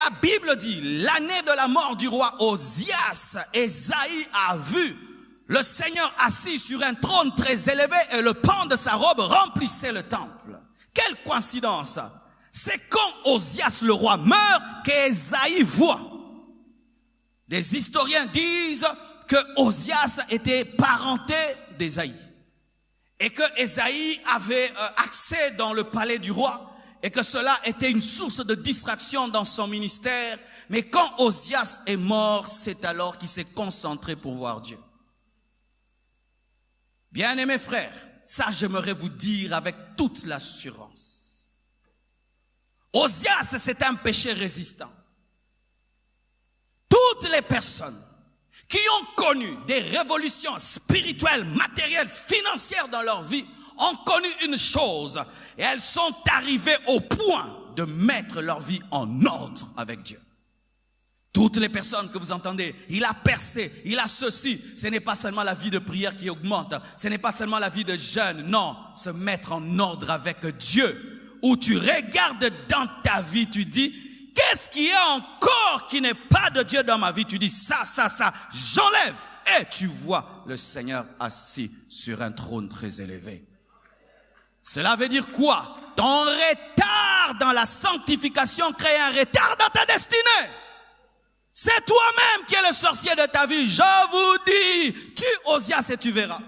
la Bible dit, l'année de la mort du roi Osias, Ésaïe a vu le Seigneur assis sur un trône très élevé et le pan de sa robe remplissait le temple. Quelle coïncidence! C'est quand Osias le roi meurt qu'Ésaïe voit. Des historiens disent que Osias était parenté d'Ésaïe et que Ésaïe avait accès dans le palais du roi et que cela était une source de distraction dans son ministère. Mais quand Osias est mort, c'est alors qu'il s'est concentré pour voir Dieu. Bien-aimés frères, ça j'aimerais vous dire avec toute l'assurance. Osias, c'est un péché résistant. Toutes les personnes qui ont connu des révolutions spirituelles, matérielles, financières dans leur vie ont connu une chose et elles sont arrivées au point de mettre leur vie en ordre avec Dieu. Toutes les personnes que vous entendez, il a percé, il a ceci, ce n'est pas seulement la vie de prière qui augmente, ce n'est pas seulement la vie de jeûne, non, se mettre en ordre avec Dieu, où tu regardes dans ta vie, tu dis, qu'est-ce qui est encore qui n'est pas de Dieu dans ma vie? Tu dis ça, j'enlève. Et tu vois le Seigneur assis sur un trône très élevé. Cela veut dire quoi? Ton retard dans la sanctification crée un retard dans ta destinée. C'est toi-même qui es le sorcier de ta vie. Je vous dis, tue Osias et tu verras.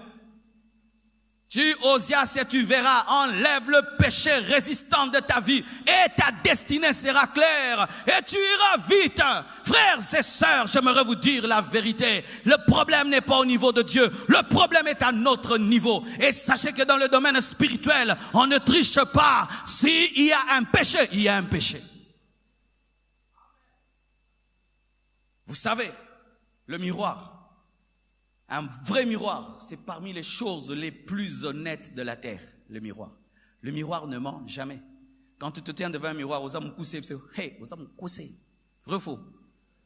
Tue Osias et tu verras. Enlève le péché résistant de ta vie et ta destinée sera claire et tu iras vite. Frères et sœurs, j'aimerais vous dire la vérité. Le problème n'est pas au niveau de Dieu. Le problème est à notre niveau. Et sachez que dans le domaine spirituel, on ne triche pas. S'il y a un péché, il y a un péché. Vous savez, le miroir, un vrai miroir, c'est parmi les choses les plus honnêtes de la terre, le miroir. Le miroir ne ment jamais. Quand tu te tiens devant un miroir, hey, vrai faux.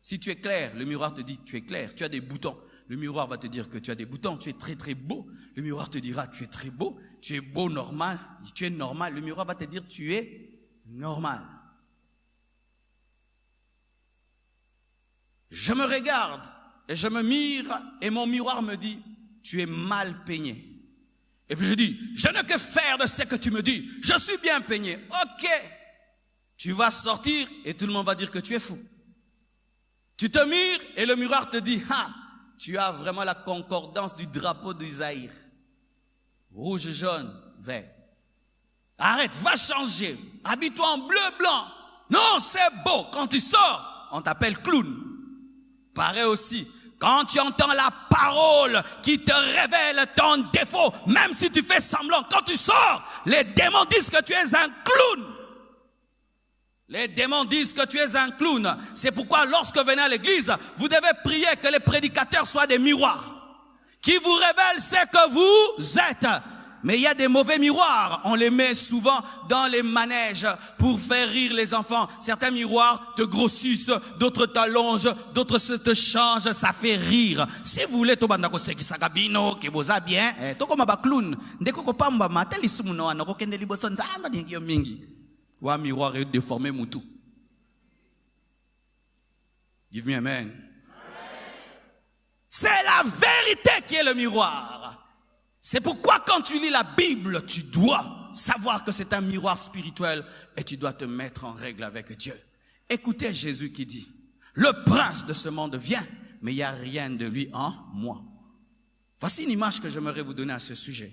Si tu es clair, le miroir te dit tu es clair, tu as des boutons. Le miroir va te dire que tu as des boutons, tu es très très beau. Le miroir te dira tu es très beau, tu es beau normal, tu es normal. Le miroir va te dire tu es normal. Je me regarde et je me mire et mon miroir me dit, tu es mal peigné. Et puis je dis, je n'ai que faire de ce que tu me dis. Je suis bien peigné. Ok. Tu vas sortir et tout le monde va dire que tu es fou. Tu te mires et le miroir te dit, ah, tu as vraiment la concordance du drapeau du Zaïre. Rouge, jaune, vert. Arrête, va changer. Habille-toi en bleu, blanc. Non, c'est beau. Quand tu sors, on t'appelle clown. Pareil aussi, quand tu entends la parole qui te révèle ton défaut, même si tu fais semblant, quand tu sors, les démons disent que tu es un clown. Les démons disent que tu es un clown. C'est pourquoi lorsque vous venez à l'église, vous devez prier que les prédicateurs soient des miroirs qui vous révèlent ce que vous êtes. Mais il y a des mauvais miroirs, on les met souvent dans les manèges pour faire rire les enfants. Certains miroirs te grossissent, d'autres t'allongent, d'autres se te changent, ça fait rire. Si vous voulez to banda ko sekisa kabino ke boza bien, to ko maba clown, ndeko ko pamba mateli sumuno anoko kende liboso nzamba ndingio mingi. Wa miroir est déformé mutu. Give me amen. C'est la vérité qui est le miroir. C'est pourquoi quand tu lis la Bible, tu dois savoir que c'est un miroir spirituel et tu dois te mettre en règle avec Dieu. Écoutez Jésus qui dit, le prince de ce monde vient, mais il n'y a rien de lui en moi. Voici une image que j'aimerais vous donner à ce sujet.